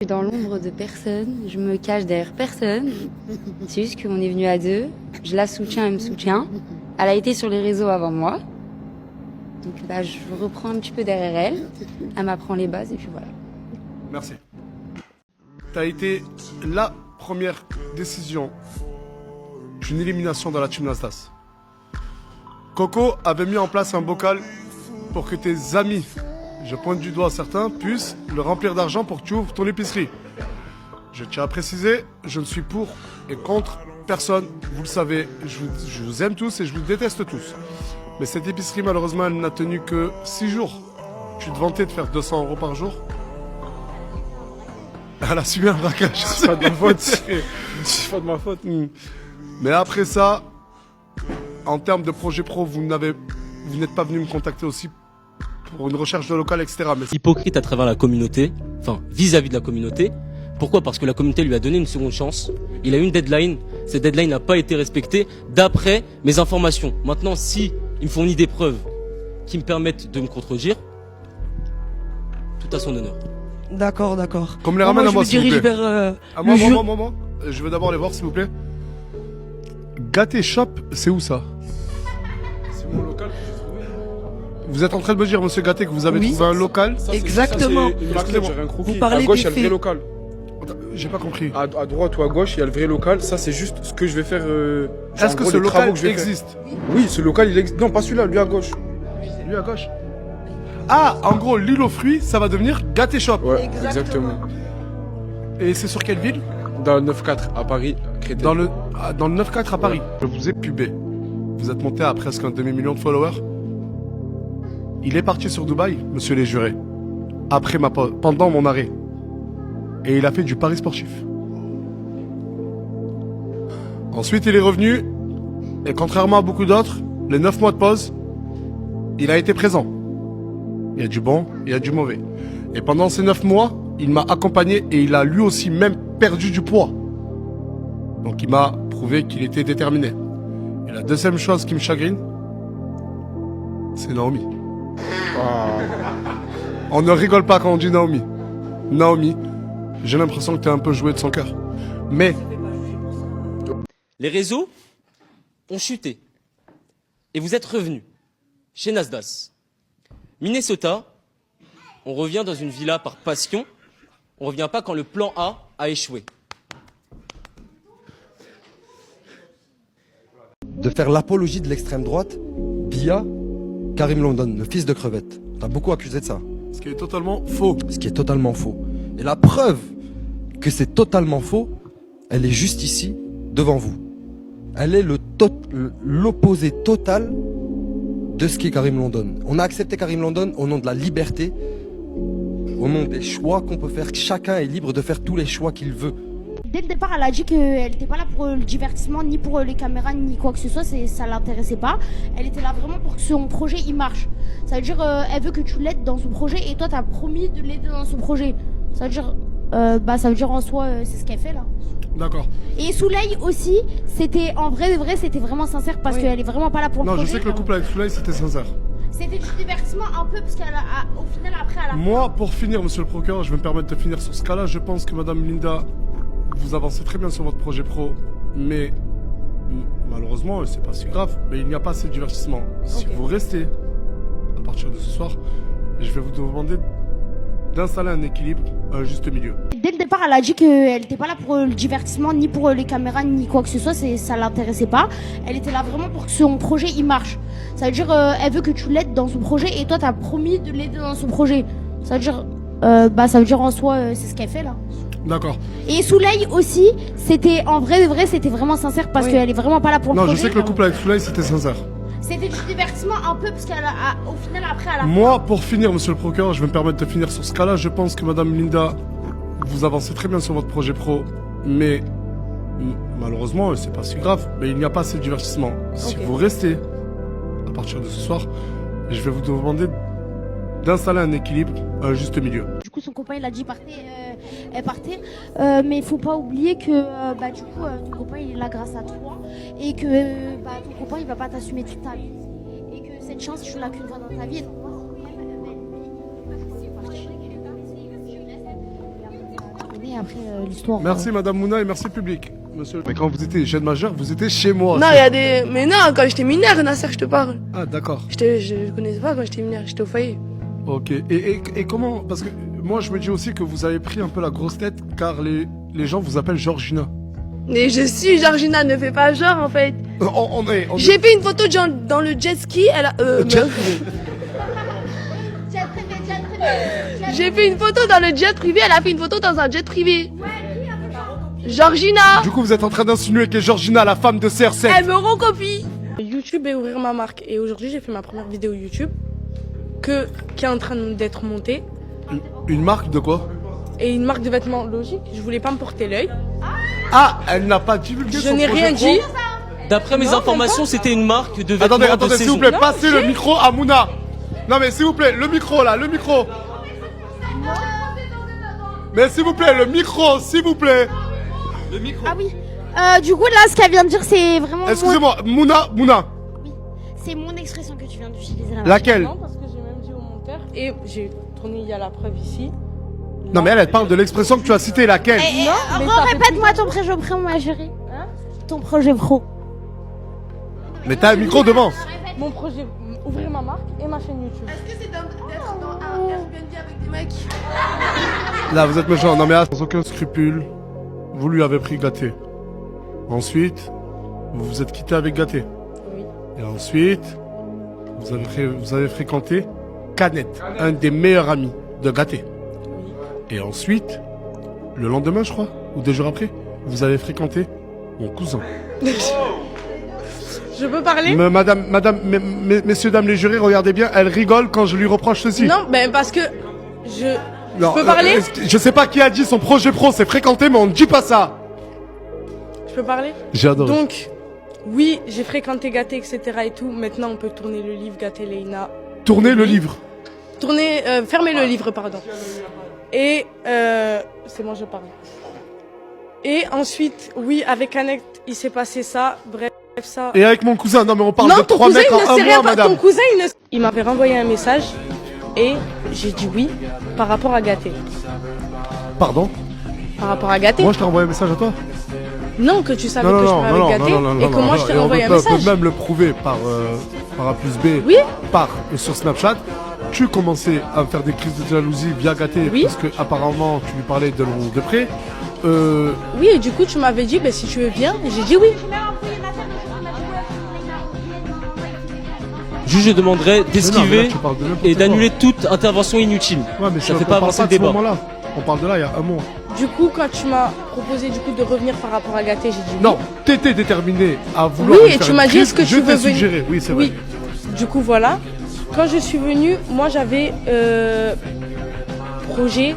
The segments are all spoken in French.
Je suis dans l'ombre de personne, je me cache derrière personne. C'est juste qu'on est venu à deux. Je la soutiens, elle me soutient. Elle a été sur les réseaux avant moi. Donc bah, je reprends un petit peu derrière elle. Elle m'apprend les bases et puis voilà. Merci. T'as été la première décision d'une élimination dans la team Nasdaq. Coco avait mis en place un bocal pour que tes amis, je pointe du doigt certains, puissent le remplir d'argent pour que tu ouvres ton épicerie. Je tiens à préciser, je ne suis pour et contre personne. Vous le savez, je vous aime tous et je vous déteste tous. Mais cette épicerie, malheureusement, elle n'a tenu que 6 jours. Tu te vantais de faire 200 € par jour. Elle a subi un braquage. C'est pas de ma faute. C'est pas de ma faute. Mais après ça, en termes de projet pro, vous n'êtes pas venu me contacter aussi pour une recherche de local, etc. Mais Hypocrite à travers la communauté, enfin vis-à-vis de la communauté. Pourquoi? Parce que la communauté lui a donné une seconde chance. Il a eu une deadline. Cette deadline n'a pas été respectée d'après mes informations. Maintenant, si il me fournit des preuves qui me permettent de me contredire, tout à son honneur. D'accord, d'accord. comme les ramène à moi, je me s'il vous dirige plaît. vers À le jeu. moi. Je veux d'abord les voir, s'il vous plaît. Gâté Shop, c'est où ça? C'est mon local que j'ai trouvé. Vous êtes en train de me dire, monsieur Gâté, que vous avez Oui. trouvé un local? Ça, c'est- Exactement. ça, c'est une raclette, j'ai rien compris. Vous parlez à gauche, des il y a le vrai faits. local. J'ai pas compris. À droite ou à gauche, il y a le vrai local. Ça, c'est juste ce que je vais faire. Genre, Est-ce en que gros, ce les travaux local que je vais faire. existe? Oui, ce local, il existe. Non, pas celui-là, lui à gauche. Lui à gauche. Ah, en gros, l'île aux fruits, ça va devenir Gâté Shop. Ouais, Exactement. exactement. Et c'est sur quelle ville? Dans le 9-4 à Paris, Créteil. Dans le 9-4 à Paris. Je vous ai pubé. Vous êtes monté à presque un demi-million de followers. Il est parti sur Dubaï, monsieur les jurés. Pendant mon arrêt. Et il a fait du pari sportif. Ensuite, il est revenu. Et contrairement à beaucoup d'autres, les 9 mois de pause, il a été présent. Il y a du bon, il y a du mauvais. Et pendant ces 9 mois, il m'a accompagné et il a lui aussi même perdu du poids. Donc il m'a prouvé qu'il était déterminé. Et la deuxième chose qui me chagrine, c'est Naomi. On ne rigole pas quand on dit Naomi. Naomi, j'ai l'impression que tu es un peu joué de son cœur. Mais Les réseaux ont chuté. Et vous êtes revenu chez Nasdaq. Minnesota, on revient dans une villa par passion. On revient pas quand le plan A échoué. De faire l'apologie de l'extrême droite via Karim London, le fils de crevette. T'as beaucoup accusé de ça, ce qui est totalement faux. ce qui est totalement faux. Et la preuve que c'est totalement faux, elle est juste ici, devant vous. Elle est l'opposé total de ce qu'est Karim London. On a accepté Karim London au nom de la liberté, au nom des choix qu'on peut faire. Chacun est libre de faire tous les choix qu'il veut. Dès le départ, elle a dit qu'elle n'était pas là pour le divertissement, ni pour les caméras, ni quoi que ce soit. Ça l'intéressait pas. Elle était là vraiment pour que son projet il marche. Ça veut dire, elle veut que tu l'aides dans son projet et toi, t'as promis de l'aider dans son projet. Ça veut dire en soi, c'est ce qu'elle fait là. D'accord. Et Souley aussi, c'était en vrai, c'était vraiment sincère parce qu'elle est vraiment pas là pour le Non, je projet. sais que le couple avec Souley, c'était sincère. C'était du divertissement un peu parce qu'au final, après, à la Moi, pour finir, monsieur le procureur, je vais me permettre de finir sur ce cas-là. Je pense que madame Linda, vous avancez très bien sur votre projet pro, mais malheureusement, c'est pas si grave, mais il n'y a pas assez de divertissement. Si vous restez, à partir de ce soir, je vais vous demander d'installer un équilibre, un juste milieu. Dès le départ, elle a dit qu'elle n'était pas là pour le divertissement, ni pour les caméras, ni quoi que ce soit. Ça l'intéressait pas. Elle était là vraiment pour que son projet il marche. Ça veut dire, elle veut que tu l'aides dans son projet et toi, t'as promis de l'aider dans son projet. Ça veut dire en soi, c'est ce qu'elle fait là. D'accord. Et Souley aussi, c'était en vrai, c'était vraiment sincère parce qu'elle est vraiment pas là pour le Non, projet. je sais que le couple avec Souley, c'était sincère. C'était du divertissement un peu parce qu'au final, après, à la Moi, pour finir, monsieur le procureur, je vais me permettre de finir sur ce cas-là. Je pense que madame Linda, vous avancez très bien sur votre projet pro, mais malheureusement, c'est pas si grave, mais il n'y a pas assez de divertissement. Si vous restez, à partir de ce soir, je vais vous demander d'installer un équilibre, un juste milieu. Du coup, son copain, il a dit elle partait. Mais il faut pas oublier que ton copain, il est là grâce à toi. Et que ton copain, il va pas t'assumer toute ta vie. Et que cette chance, tu l'as qu'une fois dans ta vie. Et donc, moi, c'est parti. terminer après l'histoire. Merci Madame Mouna et merci public. Monsieur. Mais quand vous étiez jeune majeur, vous étiez chez moi. Non, il y a des. Mais non, quand j'étais mineur, Nasser, je te parle. Ah d'accord. Je connaissais pas quand j'étais mineur, j'étais au foyer. Ok. Et comment? Parce que moi je me dis aussi que vous avez pris un peu la grosse tête car les gens vous appellent Georgina. Mais je suis Georgina, ne fais pas genre en fait. On est. J'ai fait une photo de Jean dans le jet ski, elle a. Jet meuf. J'ai fait une photo dans le jet privé, elle a fait une photo dans un jet privé. Georgina. Du coup vous êtes en train d'insinuer que Georgina, la femme de CR7. Elle me recopie. YouTube et ouvrir ma marque. Et aujourd'hui j'ai fait ma première vidéo YouTube qui est en train d'être montée. Une marque de quoi? Et une marque de vêtements logique, je voulais pas me porter l'œil. Ah, elle n'a pas divulgué Je son n'ai projet rien pro. dit. D'après mes Non, informations, c'était une marque de vêtements Attendez, de s'il saison. vous plaît, Non, passez le si. micro à Mouna. Non mais s'il vous plaît, le micro là, le micro. Mais s'il vous plaît, le micro, s'il vous plaît. Ah oui. Du coup, là, ce qu'elle vient de dire, c'est vraiment. Excusez-moi, Mouna. C'est mon expression que tu viens d'utiliser là. Laquelle? Non, parce que j'ai même dit au monteur. Et j'ai tourné, il y a la preuve ici. Non mais elle parle de l'expression que tu as citée, laquelle? Non, mais ça fait Répète-moi ton projet pro, ma chérie. Hein? Ton projet pro. Mais t'as un micro devant. Mon projet, ouvrir ma marque et ma chaîne YouTube. Est-ce que c'est d'être dans un Airbnb avec des mecs? Là, vous êtes méchant. Non mais là, sans aucun scrupule, vous lui avez pris Gâté. Ensuite, vous vous êtes quitté avec Gâté. Oui. Et ensuite, vous avez fréquenté Canette, un des meilleurs amis de Gâté. Oui. Et ensuite, le lendemain, je crois, ou 2 jours après, vous avez fréquenté mon cousin. Je peux parler? Messieurs, dames les jurés, regardez bien, elle rigole quand je lui reproche ceci. Non, ben parce que je Non, peux parler? Je sais pas qui a dit son projet pro, c'est fréquenter, mais on ne dit pas ça. Je peux parler? J'ai adoré. Donc, oui, j'ai fréquenté Gâté, etc. et tout. Maintenant, on peut tourner le livre Gâté Leïna. Tournez le livre. Fermez le livre, pardon. Et, c'est bon, je parle. Et ensuite, oui, avec Annette, il s'est passé ça. Bref, ça. Et avec mon cousin, non mais on parle Non, de ton 3 cousin, mecs il en ne un sait mois, rien. madame. Ton cousin, il m'avait renvoyé un message et j'ai dit oui par rapport à Gâté. Pardon? Par rapport à Gâté. Moi je t'ai envoyé un message à toi? Non, que tu savais que je parlais avec Gâté et que moi je t'ai renvoyé un On message. peut même le prouver par A plus B, Oui. sur Snapchat. Tu commençais à me faire des crises de jalousie via Gâté Oui. parce que apparemment tu lui parlais de loin ou de près. Oui, et du coup, tu m'avais dit, ben, si tu veux bien, et j'ai dit oui. Juge, je demanderais Mais non, mais d'esquiver là, tu parles de n'importe et quoi. d'annuler toute intervention inutile. Ouais, mais Ça on fait parle pas avancer de le ce débat. moment-là. On parle de là il y a un mois. Du coup, quand tu m'as proposé du coup de revenir par rapport à Gâté, j'ai dit oui. Non, t'étais déterminé à vouloir. Oui, lui et faire tu une m'as dit, crise, est-ce que je tu t'ai veux venir? suggéré, oui, c'est Oui. vrai. Du coup, voilà. Quand je suis venue, moi j'avais projet,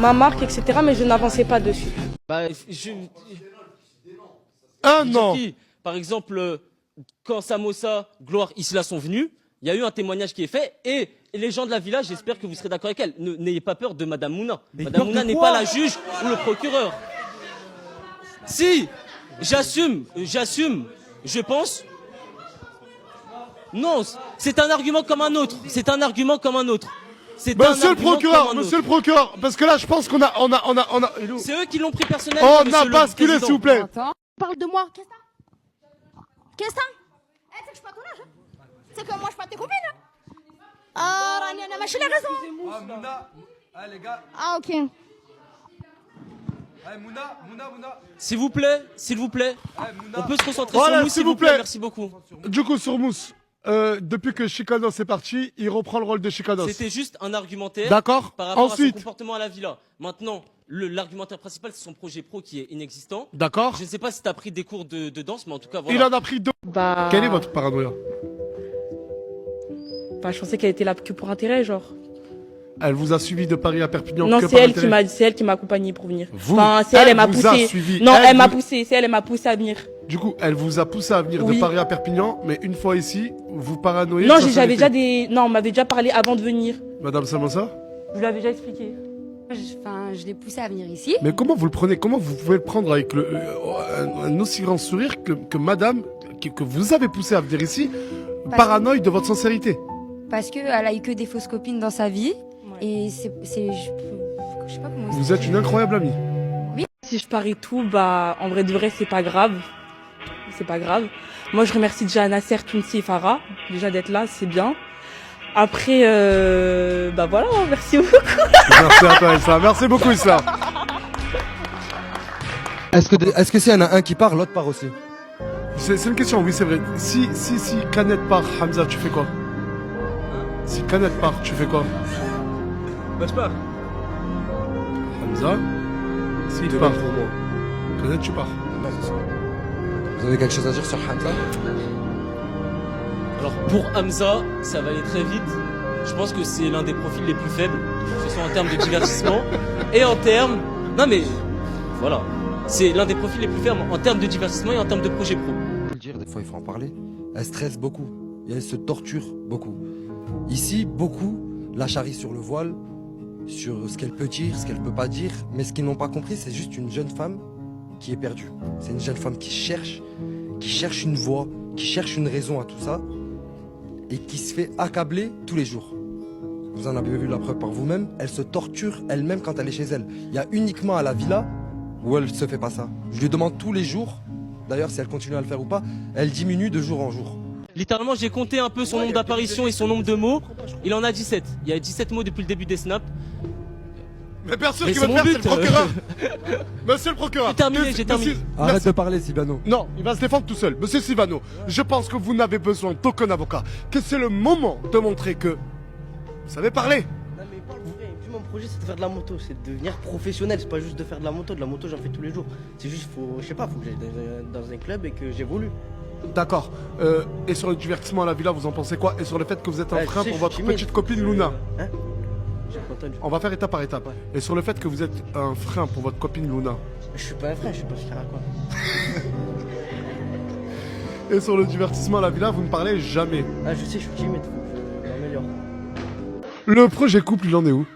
ma marque, etc. Mais je n'avançais pas dessus. Bah, Un an. Par exemple, quand Samosa, Gloire, Isla sont venus, il y a eu un témoignage qui est fait et les gens de la village, j'espère que vous serez d'accord avec elle. N'ayez pas peur de Madame Mouna. Madame Mouna n'est pas la juge ou le procureur. Si, j'assume, je pense. Non, c'est un argument comme un autre. C'est un argument comme un autre. C'est un Monsieur le argument procureur, comme un monsieur le autre. procureur, parce que là je pense qu'on a. C'est eux qui l'ont pris personnellement. On a monsieur le basculé, président. s'il vous plaît. Parle de moi. Qu'est-ce que t'as? Qu'est-ce que t'as? Eh, c'est que je suis pas ton âge, hein. C'est que moi, je suis pas tes copines, hein. Ah, Rani, on a mâché les raisons. les gars, Ah, ok. Mouna. S'il vous plaît, on peut se concentrer Voilà, sur nous, s'il vous plaît. Merci beaucoup. Du coup, sur Mousse, depuis que Chicanos est parti, il reprend le rôle de Chicanos. C'était juste un argumentaire. D'accord. Par rapport à Ensuite, son comportement à la villa. Maintenant, l'argumentaire principal, c'est son projet pro qui est inexistant. d'accord. Je ne sais pas si tu as pris des cours de danse, mais en tout cas, Il voilà. en a pris 2. Bah, Quelle est votre paranoïa? bah, je pensais qu'elle était là que pour intérêt, genre. Elle vous a suivi de Paris à Perpignan. Non, que c'est par elle intérêt. c'est elle qui m'a accompagné pour venir. Vous Enfin, c'est elle, elle m'a vous a poussé. suivi. Non, elle m'a vous- poussé, c'est elle m'a poussé à venir. Du coup, elle vous a poussé à venir Oui. de Paris à Perpignan, mais une fois ici, vous paranoïez. Non, que ça j'avais s'arrêtait. déjà des. Non, on m'avait déjà parlé avant de venir. Madame Samosa? Je lui avais déjà expliqué. Je l'ai poussé à venir ici. Mais comment vous le prenez? Comment vous pouvez le prendre avec un aussi grand sourire que madame, que vous avez poussé à venir ici, paranoïe de votre sincérité? Parce qu'elle a eu que des fausses copines dans sa vie. Ouais. Et Je sais pas comment Vous êtes une incroyable amie. Si je parie tout, bah, en vrai de vrai, c'est pas grave. C'est pas grave. Moi, je remercie déjà Nasser, Tounsi et Farah. Déjà d'être là, c'est bien. Après, bah voilà, merci beaucoup. Merci à toi, Islam. Merci beaucoup, Islam. Est-ce que s'il y en a un qui part, l'autre part aussi? C'est une question, oui, c'est vrai. Si Canet part, Hamza, tu fais quoi? Si Canet part, tu fais quoi? Bah, je pars. Hamza, s'il De part, même pour moi. Canet, tu pars. Vous avez quelque chose à dire sur Hamza? Alors pour Hamza, ça va aller très vite. Je pense que c'est l'un des profils les plus faibles, que ce soit en termes de divertissement et en termes... Non mais voilà, c'est l'un des profils les plus faibles en termes de divertissement et en termes de projet pro. Faut le dire, des fois il faut en parler. Elle stresse beaucoup et elle se torture beaucoup. Ici, beaucoup la charrient sur le voile, sur ce qu'elle peut dire, ce qu'elle peut pas dire, mais ce qu'ils n'ont pas compris, c'est juste une jeune femme qui est perdue. C'est une jeune femme qui cherche une voie, qui cherche une raison à tout ça et qui se fait accabler tous les jours. Vous en avez vu la preuve par vous-même, elle se torture elle-même quand elle est chez elle. Il y a uniquement à la villa où elle se fait pas ça. Je lui demande tous les jours, d'ailleurs si elle continue à le faire ou pas, elle diminue de jour en jour. Littéralement, j'ai compté un peu son nombre d'apparitions et son nombre de mots. Il en a 17. Il y a 17 mots depuis le début des snaps. Mais bien sûr Mais qui c'est va mon le faire, c'est but. le procureur. Monsieur le procureur. J'ai terminé. Arrête Merci. de parler, Sibano. Non, il va se défendre tout seul. Monsieur Sivano, je pense que vous n'avez besoin d'aucun avocat. Que c'est le moment de montrer que vous savez parler. Non mais pas le vrai. Puis mon projet c'est de faire de la moto, c'est de devenir professionnel, c'est pas juste de faire de la moto j'en fais tous les jours. C'est juste faut, je sais pas, faut que j'aille dans un club et que j'évolue. D'accord. Et sur le divertissement à la villa, vous en pensez quoi? Et sur le fait que vous êtes un Ouais, frein tu sais, pour je votre suis timide, petite faut copine que je- Luna. Hein? J'ai pas entendu. On va faire étape par étape. Ouais. Et sur le fait que vous êtes un frein pour votre copine Luna. Je suis pas un frère, je suis pas fier à quoi. Et sur le divertissement à la villa, vous ne parlez jamais. Ah je sais, je suis timide, faut que je m'améliore. Le projet couple, il en est où?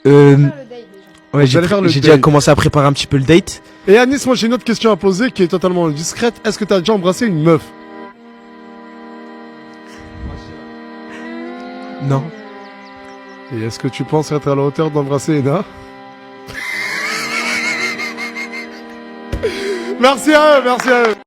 Ouais, Vous allez faire le j'ai déjà date. commencé à préparer un petit peu le date. Et Anis, moi j'ai une autre question à poser qui est totalement discrète. Est-ce que tu as déjà embrassé une meuf? Non. Et est-ce que tu penses être à la hauteur d'embrasser Ena? Merci à eux, merci à eux.